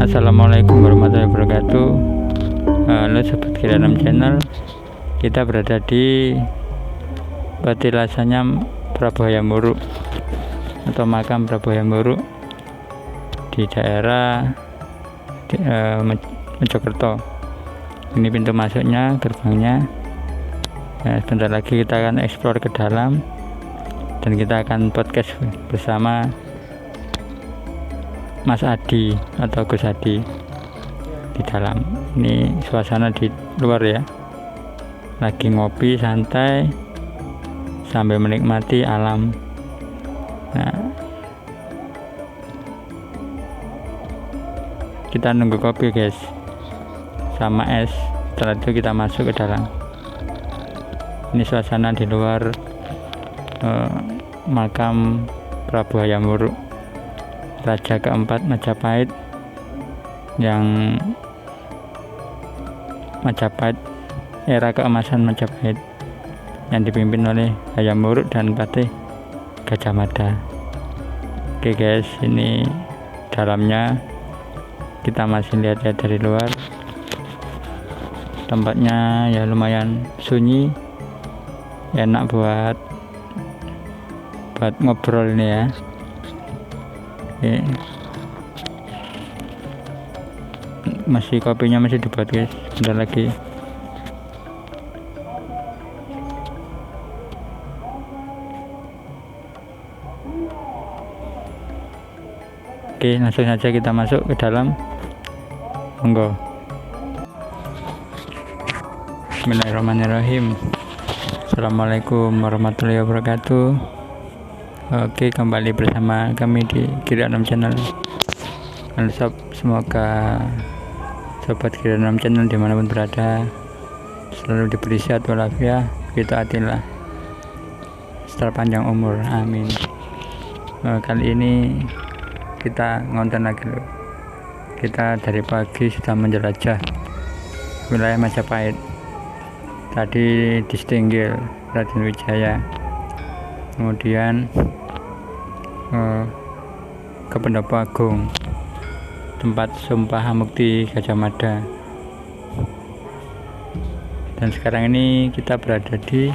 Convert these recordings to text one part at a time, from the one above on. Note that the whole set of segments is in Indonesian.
Assalamualaikum warahmatullahi wabarakatuh. Halo sobat Kiranom Channel. Kita berada di petilasannya Prabu Hayam Wuruk atau makam Prabu Hayam Wuruk di daerah Mojokerto. Ini pintu masuknya, gerbangnya. Sebentar lagi kita akan eksplor ke dalam dan kita akan podcast bersama Mas Adi atau Gus Adi di dalam. Ini suasana di luar ya, lagi ngopi santai sambil menikmati alam. Nah, kita nunggu kopi guys sama es, setelah itu kita masuk ke dalam. Ini suasana di luar makam Prabu Hayam Wuruk, Raja keempat Majapahit, yang Majapahit era keemasan Majapahit yang dipimpin oleh Hayam Wuruk dan Patih Gajah Mada. Oke guys, ini dalamnya, kita masih lihat-lihat dari luar. Tempatnya ya lumayan sunyi, enak buat ngobrol ini ya. Masih kopinya masih dibuat guys, bentar lagi. Oke, langsung saja kita masuk ke dalam, monggo. Bismillahirrahmanirrahim. Assalamualaikum warahmatullahi wabarakatuh. Oke, kembali bersama kami di Kiranom Channel. Semoga sobat Kiranom Channel dimanapun berada selalu diberi sehat walafiat, fitaatillah, serta panjang umur, amin. Kali ini kita ngonten lagi loh. Kita dari pagi sudah menjelajah wilayah Majapahit. Tadi di Stinggil, Raden Wijaya, kemudian ke Pendopo Agung, tempat Sumpah Mukti Gajah Mada, dan sekarang ini kita berada di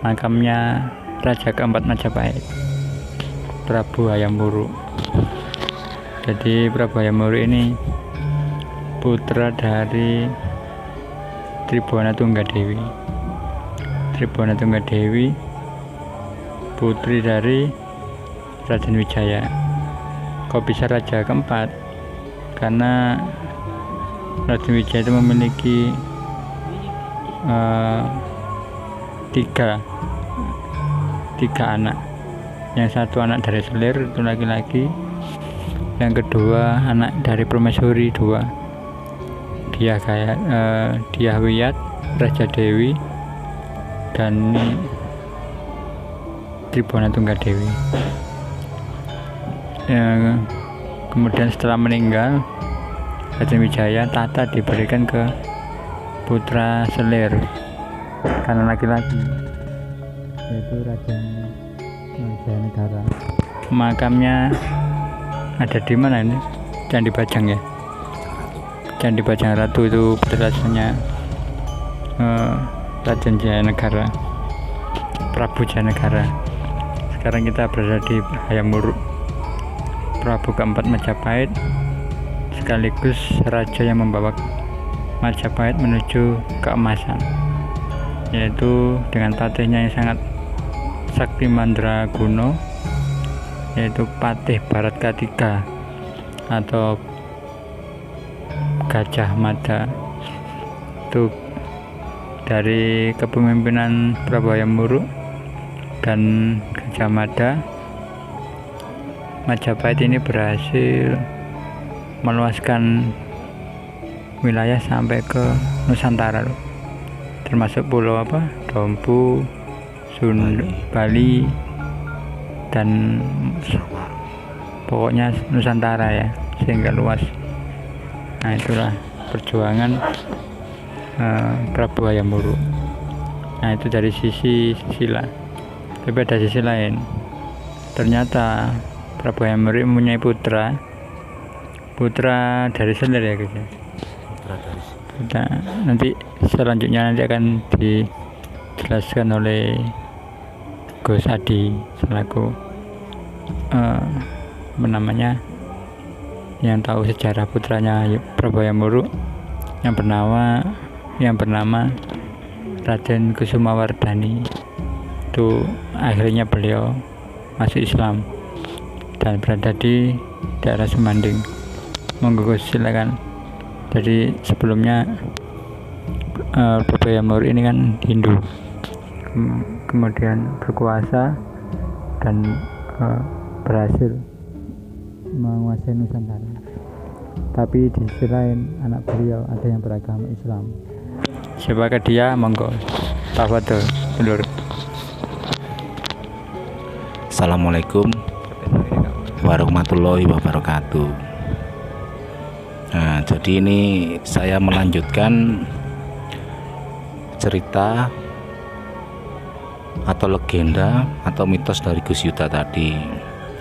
makamnya Raja keempat Majapahit, Prabu Hayam Wuruk. Jadi Prabu Hayam Wuruk ini putra dari Tribhuwana Tunggadewi. Tribhuwana Tunggadewi putri dari Raden Wijaya. Kok bisa raja keempat? Karena Raden Wijaya itu memiliki tiga anak. Yang satu anak dari Selir, itu laki-laki. Yang kedua anak dari Permaisuri 2, Dyah Wiyat, Raja Dewi, dan ini Tribhuwana Tunggadewi. Kemudian setelah meninggal Raden Wijaya, tahta diberikan ke putra Selir karena laki-laki, yaitu Raja Negara. Makamnya ada di mana ini? Candi Bajang ya. Candi Bajang Ratu itu petilasannya Raden Jayanegara, Prabu Jayanegara. Sekarang kita berada di Hayam Wuruk, Prabu keempat Majapahit, sekaligus raja yang membawa Majapahit menuju keemasan, yaitu dengan patihnya yang sangat sakti mandraguna, yaitu Patih Bharat Katiga atau Gajah Mada. Itu dari kepemimpinan Prabu Hayam Wuruk dan Gajah Mada, Majapahit ini berhasil meluaskan wilayah sampai ke Nusantara loh. Termasuk pulau Dompu, Sunda, Bali, dan pokoknya Nusantara ya, sehingga luas. Nah, itulah perjuangan Prabu Hayam Wuruk. Nah, itu dari sisi sila. Tapi ada sisi lain. Ternyata Prabu Hayam Wuruk mempunyai putra dari Selir ya guys. Nah, nanti selanjutnya akan dijelaskan oleh Gus Adi selaku yang tahu sejarah putranya Prabu Hayam Wuruk yang bernama Raden Kusumawardhani. Itu akhirnya beliau masuk Islam dan berada di daerah Semanding. Monggo Gus, silakan. Jadi sebelumnya Prabu Hayam Wuruk ini kan Hindu, kemudian berkuasa dan berhasil menguasai Nusantara. Tapi di sisi lain anak beliau ada yang beragama Islam. Siapakah dia? Monggo, tafadhol, Lur. Assalamualaikum warahmatullahi wabarakatuh. Nah, jadi ini saya melanjutkan cerita atau legenda atau mitos dari Gus Yuda tadi.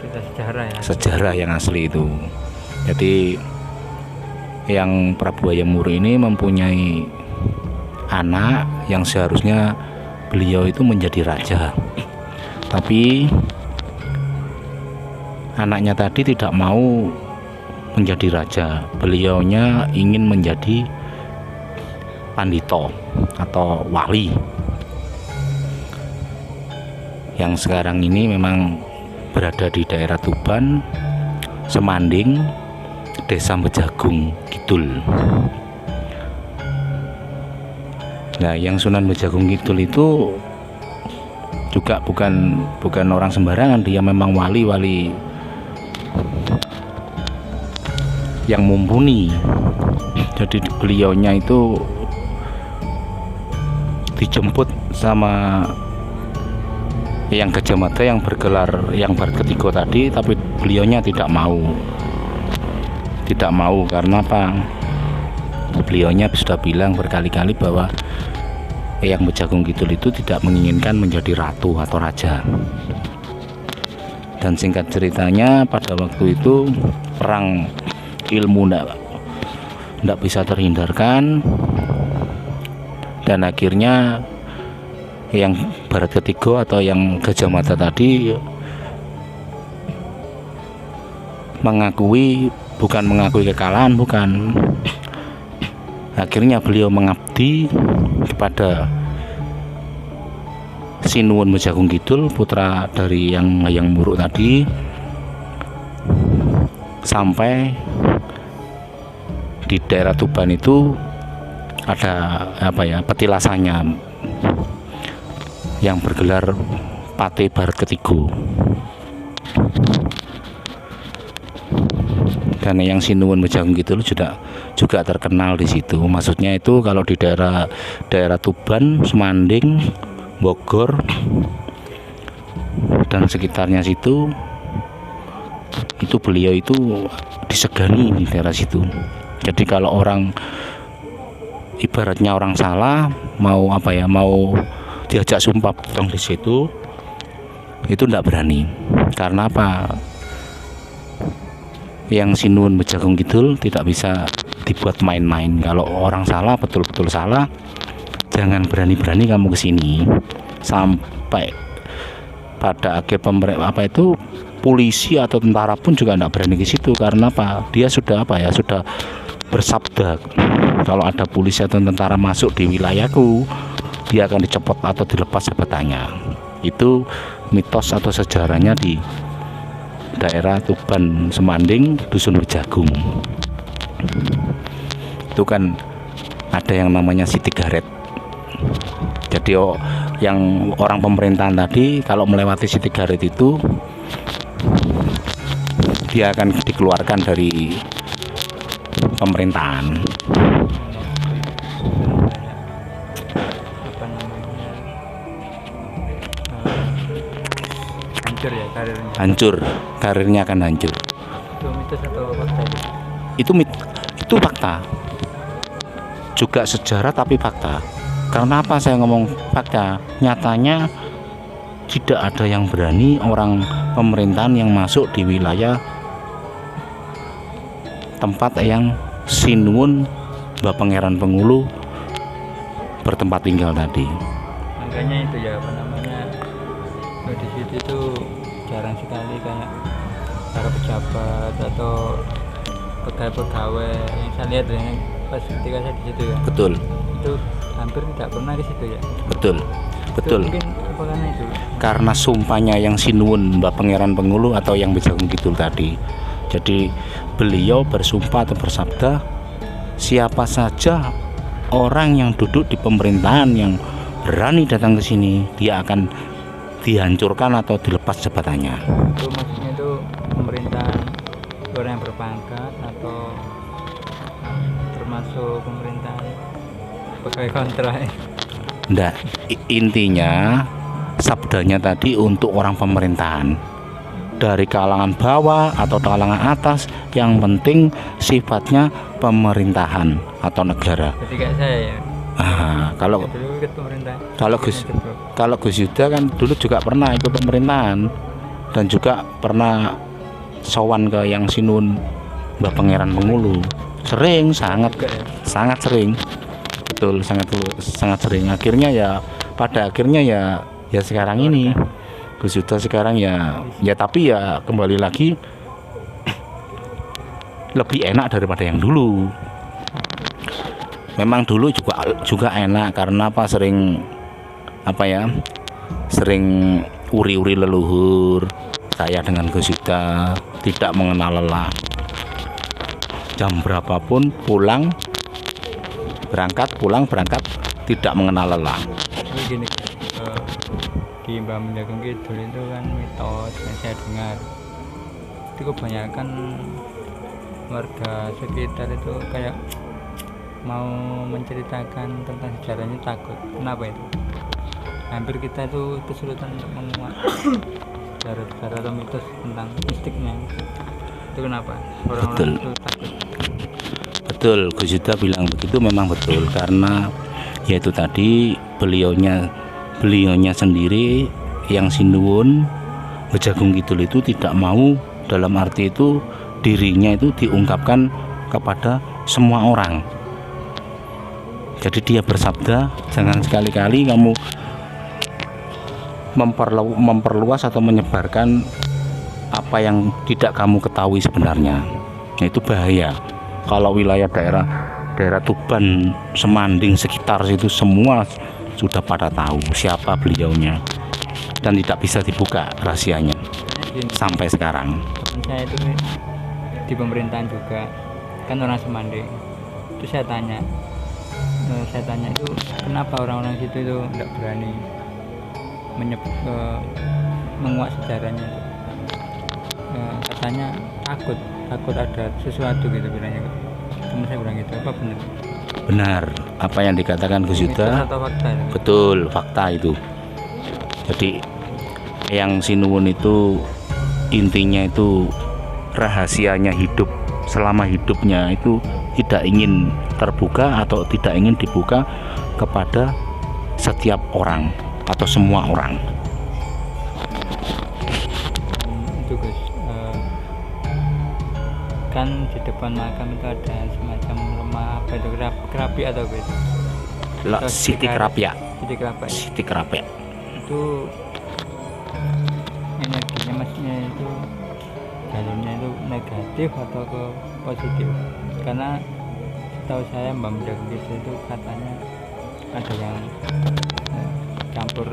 Cerita sejarah ya. Sejarah yang asli itu. Jadi yang Prabu Hayam Wuruk ini mempunyai anak yang seharusnya beliau itu menjadi raja. Tapi anaknya tadi tidak mau menjadi raja. Beliaunya ingin menjadi pandito atau wali. Yang sekarang ini memang berada di daerah Tuban, Semanding, Desa Bejagung Kidul. Nah, yang Sunan Bejagung Kidul itu juga bukan orang sembarangan. Dia memang wali yang mumpuni. Jadi beliaunya itu dijemput sama yang Gajah Mada yang bergelar yang barat ketiga tadi, tapi beliaunya tidak mau karena apa? Beliaunya sudah bilang berkali-kali bahwa yang Bejagung Kidul itu tidak menginginkan menjadi ratu atau raja. Dan singkat ceritanya, pada waktu itu perang ilmu tidak bisa terhindarkan, dan akhirnya yang barat ketiga atau yang Gajah Mada tadi bukan mengakui kekalahan, bukan. Akhirnya beliau mengabdi kepada Sinuwun Bejagung Kidul, putra dari yang Hayam Wuruk tadi, sampai di daerah Tuban itu ada petilasannya yang bergelar Pate Barat Ketiga. Dan yang Sinuwun Bejagung Kidul juga terkenal di situ. Maksudnya itu kalau di daerah Tuban, Semanding, Bogor dan sekitarnya situ, itu beliau itu disegani di daerah situ. Jadi kalau orang ibaratnya orang salah mau diajak sumpah potong di situ, itu tidak berani. Karena apa? Yang Sinuwun Bejagung Kidul tidak bisa dibuat main-main. Kalau orang salah, betul-betul salah, jangan berani-berani kamu kesini. Sampai pada akhir polisi atau tentara pun juga tidak berani ke situ. Karena apa? Dia sudah sudah bersabda, kalau ada polisi atau tentara masuk di wilayahku, dia akan dicopot atau dilepas jabatannya. Itu mitos atau sejarahnya di daerah Tuban Semanding, Dusun Bejagung. itu kan ada yang namanya City Garet. Jadi yang orang pemerintahan tadi kalau melewati City Garet itu dia akan dikeluarkan dari pemerintahan. Apa namanya, hancur ya karirnya. Hancur, karirnya akan hancur. Itu mitos atau fakta itu? Itu fakta, juga sejarah tapi fakta. Karena apa saya ngomong fakta? Nyatanya tidak ada yang berani orang pemerintahan yang masuk di wilayah tempat yang Sinuwun Mbah Pangeran Pengulu bertempat tinggal tadi. Makanya itu ya apa namanya, di situ itu jarang sekali kayak para pejabat atau pegawai-pegawai yang saya lihat ya, pas ketika saya di situ ya, Betul, itu hampir tidak pernah ke situ ya. betul. Itu mungkin apa karena itu? Karena sumpahnya yang Sinuwun Mbah Pangeran Pengulu atau yang Bejagung Kidul tadi. Jadi beliau bersumpah atau bersabda, siapa saja orang yang duduk di pemerintahan yang berani datang ke sini, dia akan dihancurkan atau dilepas jabatannya. Itu maksudnya itu pemerintahan orang yang berpangkat atau termasuk pemerintahan pegawai kontrak? Nggak, intinya sabdanya tadi untuk orang pemerintahan. Dari kalangan bawah atau kalangan atas, yang penting sifatnya pemerintahan atau negara. Ketika saya ya, Kalau dulu ikut pemerintahan. kalau Gus Yuda kan dulu juga pernah ikut pemerintahan dan juga pernah sowan ke yang Sinuwun Mbah Pangeran Pengulu. Sering, sangat sering. Betul, sangat sering. Akhirnya ya pada akhirnya ya sekarang ini Gus Yuda sekarang ya tapi ya kembali lagi lebih enak daripada yang dulu. Memang dulu juga enak karena apa, sering uri-uri leluhur. Saya dengan Gus Yuda tidak mengenal lelah. Jam berapapun berangkat tidak mengenal lelah. Tapi gini, di Mbah Bejagung Kidul itu kan mitos yang saya dengar itu kebanyakan warga sekitar itu kayak mau menceritakan tentang sejarahnya takut. Kenapa itu? Hampir kita itu kesulitan untuk menguak sejarah atau mitos tentang mistiknya. Itu kenapa orang-orang itu takut? Betul, Gus Yuda bilang begitu, memang betul, karena yaitu tadi beliaunya sendiri yang Sinuwun Bejagung Kidul itu tidak mau, dalam arti itu dirinya itu diungkapkan kepada semua orang. Jadi dia bersabda, jangan sekali-kali kamu memperluas atau menyebarkan apa yang tidak kamu ketahui sebenarnya. Itu bahaya. Kalau wilayah daerah Tuban, Semanding, sekitar situ semua sudah pada tahu siapa beliaunya dan tidak bisa dibuka rahasianya sampai sekarang. Saya itu di pemerintahan juga kan orang Semanding. Itu saya tanya itu kenapa orang-orang situ itu tidak berani menguak sejarahnya. Katanya takut ada sesuatu gitu bilangnya. Teman saya bilang gitu, apa benar? Benar apa yang dikatakan Gus Yuda. Betul, fakta itu. Jadi yang Sinuwun itu intinya itu rahasianya hidup selama hidupnya itu tidak ingin terbuka atau tidak ingin dibuka kepada setiap orang atau semua orang. Itu Gus, kan di depan makam itu ada semacam rumah apa itu, kerapi atau apa itu? Siti Kerapia. Siti Kerapia. Itu energinya maksudnya itu jalurnya itu negatif atau ke positif? Karena setahu saya Mbah Bejagung Kidul itu katanya ada yang campur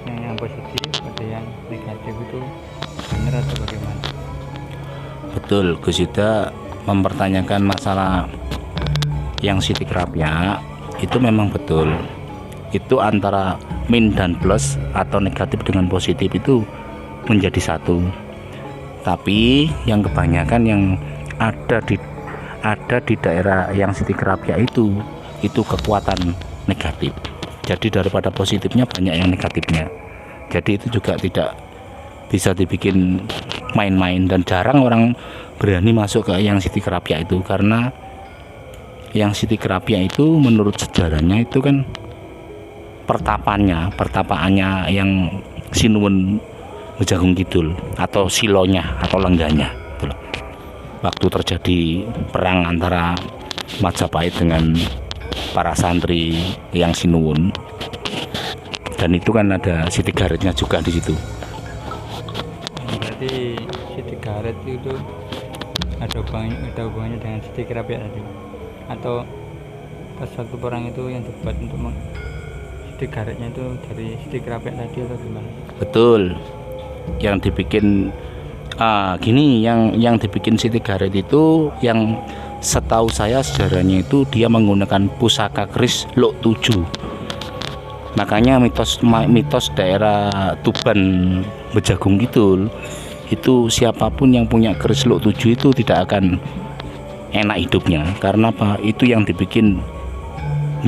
yang positif, ada yang negatif. Itu benar atau bagaimana? Betul, Gus Yuda mempertanyakan masalah yang Siti Krapyak itu memang betul, itu antara min dan plus atau negatif dengan positif itu menjadi satu. Tapi yang kebanyakan yang ada di daerah yang Siti Krapyak itu kekuatan negatif. Jadi daripada positifnya banyak yang negatifnya. Jadi itu juga tidak bisa dibikin main-main, dan jarang orang berani masuk ke yang Siti Krapyak itu, karena yang Siti Krapyak itu menurut sejarahnya itu kan pertapaannya yang Sinuwun Bejagung Kidul atau silonya atau lengganya gitu loh. Waktu terjadi perang antara Majapahit dengan para santri yang Sinuwun, dan itu kan ada Siti Garetnya juga di situ. Berarti Siti Garet itu ada hubungannya dengan Siti Krapyak tadi, atau pas waktu perang itu yang dibuat untuk Siti Garetnya itu dari Siti Krapyak tadi atau gimana? Betul, yang dibikin gini, yang dibikin Siti Garet itu, yang setahu saya sejarahnya itu dia menggunakan pusaka keris Luk 7. Makanya mitos daerah Tuban Bejagung Kidul itu siapapun yang punya keris Luk 7 itu tidak akan enak hidupnya. Karena apa? Itu yang dibikin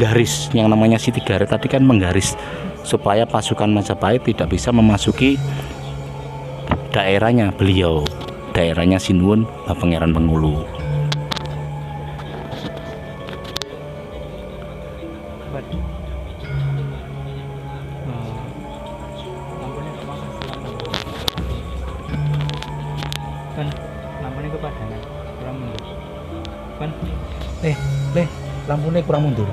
garis, yang namanya Siti Garet tadi kan menggaris supaya pasukan Majapahit tidak bisa memasuki daerahnya beliau, daerahnya Sinuwun Pangeran Pengulu. Lampunya kepadangan, kurang mundur. Lampunya kurang mundur.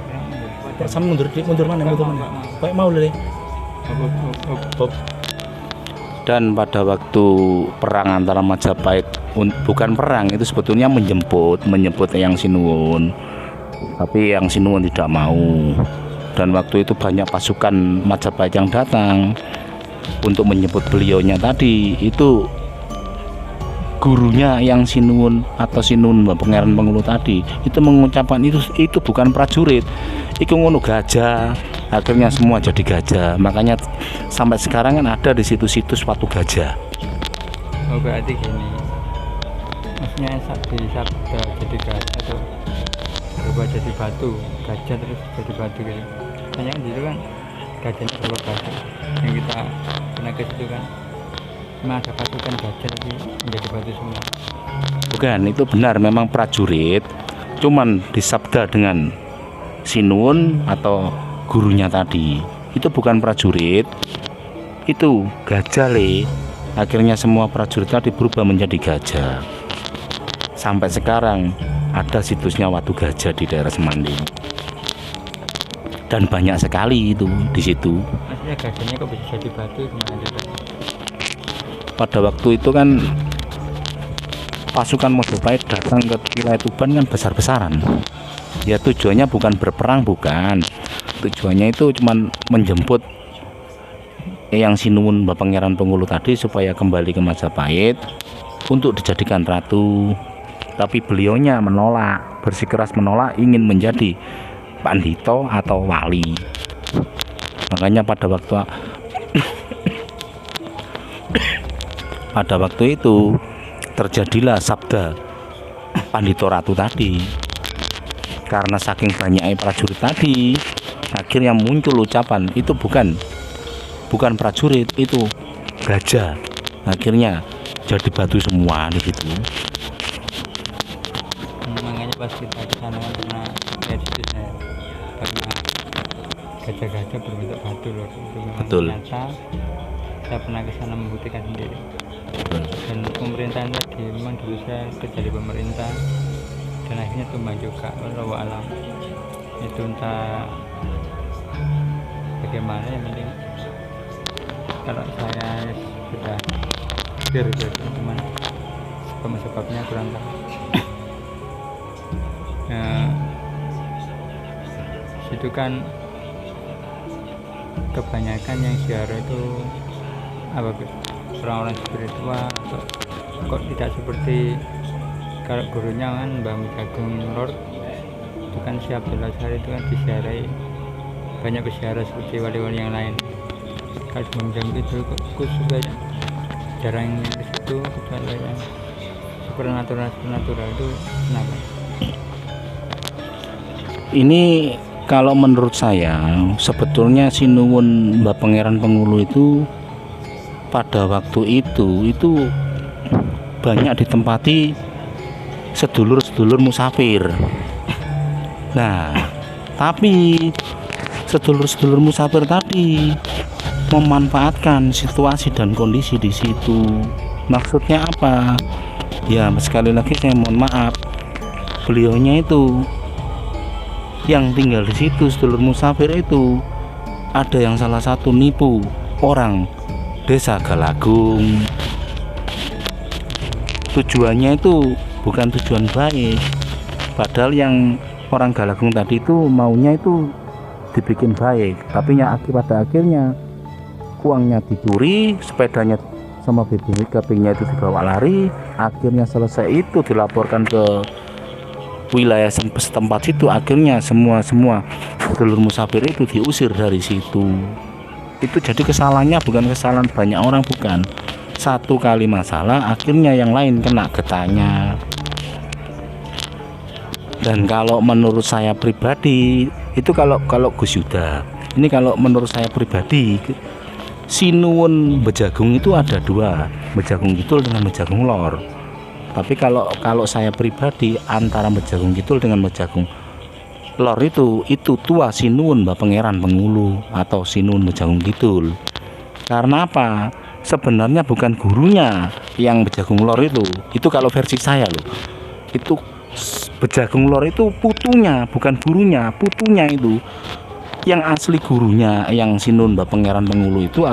Kurang Mundur mundur. mana? Kayak mau le. Dan pada waktu perang antara Majapahit, bukan perang, itu sebetulnya menjemput yang Sinuwun, tapi yang Sinuwun tidak mau. Dan waktu itu banyak pasukan Majapahit yang datang untuk menjemput beliaunya tadi. Itu gurunya yang Sinuwun atau Sinuwun Pangeran Pengulu tadi itu mengucapkan itu bukan prajurit, itu ngono gajah. Akhirnya semua jadi gajah. Makanya sampai sekarang kan ada di situs-situs patung gajah. Oh, berarti gini, maksudnya sabda jadi gajah atau berubah jadi batu, gajah terus jadi batu gitu. Hanya gitu kan gajahnya berubah batu. Yang kita pernah ke situ kan memang ada pasukan gajah tapi menjadi batu semua. Bukan, itu benar memang prajurit, cuman disabda dengan Sinuwun atau gurunya tadi itu bukan prajurit, itu gajah le. Akhirnya semua prajurit tadi berubah menjadi gajah. Sampai sekarang ada situsnya Watu Gajah di daerah Semanding, dan banyak sekali itu di situ. Maksudnya gajahnya kok bisa jadi batu gimana juga? Pada waktu itu kan pasukan Majapahit datang ke wilayah Tuban kan besar-besaran. Ya tujuannya bukan berperang, bukan. Tujuannya itu cuma menjemput yang Sinuwun Pangeran Pengulu tadi supaya kembali ke Majapahit untuk dijadikan ratu. Tapi beliaunya menolak, bersikeras menolak, ingin menjadi pandito atau wali. Makanya pada waktu itu terjadilah sabda pandito ratu tadi. Karena saking banyaknya prajurit tadi, akhirnya muncul ucapan itu bukan prajurit, itu gajah. Akhirnya jadi batu semua di situ. Makanya pas kita ke sana kan pernah lihat situ saya karena gajah-gajah berbentuk batu loh. Itu memang Betul. Nyata. Saya pernah ke sana membuktikan sendiri. Dan pemerintahan tadi memang dulu saya kerja di pemerintah dan akhirnya tumbang juga. Wallahu alam. Itu entah bagaimana, yang penting kalau saya sudah clear gitu, cuman sebabnya kurang tahu. Situ kan kebanyakan yang ziarah itu apa, orang-orang spiritual, kok tidak seperti kalau gurunya kan Mbah Bejagung Lord itu kan si Abdul Azhar itu kan disiarai banyak peziarah seperti wali-wali yang lain. Kalau Sunan Gunung Kidul khusus saja jarang yang di situ, kecuali yang supernatural itu kenapa? Ini kalau menurut saya sebetulnya Sinuwun Mbah Pangeran Pengulu itu pada waktu itu banyak ditempati sedulur-sedulur musafir. Nah, tapi sedulur-sedulur musafir tadi memanfaatkan situasi dan kondisi di situ. Maksudnya apa? Ya, sekali lagi saya mohon maaf, beliaunya itu yang tinggal di situ, sedulur musafir itu ada yang salah satu nipu orang desa Galagung. Tujuannya itu bukan tujuan baik, padahal yang orang Galagung tadi itu maunya itu dibikin baik, tapi pada akhirnya uangnya dicuri, sepedanya sama BPKB-nya itu dibawa lari. Akhirnya selesai itu dilaporkan ke wilayah setempat situ, akhirnya semua sedulur musafir itu diusir dari situ. Itu jadi kesalahannya bukan kesalahan banyak orang, bukan satu kali masalah akhirnya yang lain kena getahnya. Dan kalau menurut saya pribadi itu kalau Gus Yuda, ini kalau menurut saya pribadi, Sinuwun Bejagung itu ada dua, Bejagung Kidul dengan Bejagung Lor. Tapi kalau saya pribadi antara Bejagung Kidul dengan Bejagung Lor itu tua Sinuwun Mbah Pangeran Pengulu atau Sinuwun Bejagung Kidul. Karena apa? Sebenarnya bukan gurunya yang Bejagung Lor itu kalau versi saya loh. Itu Bejagung Lor itu putunya, bukan gurunya, putunya itu. Yang asli gurunya yang Sinuwun Mbah Pangeran Pengulu itu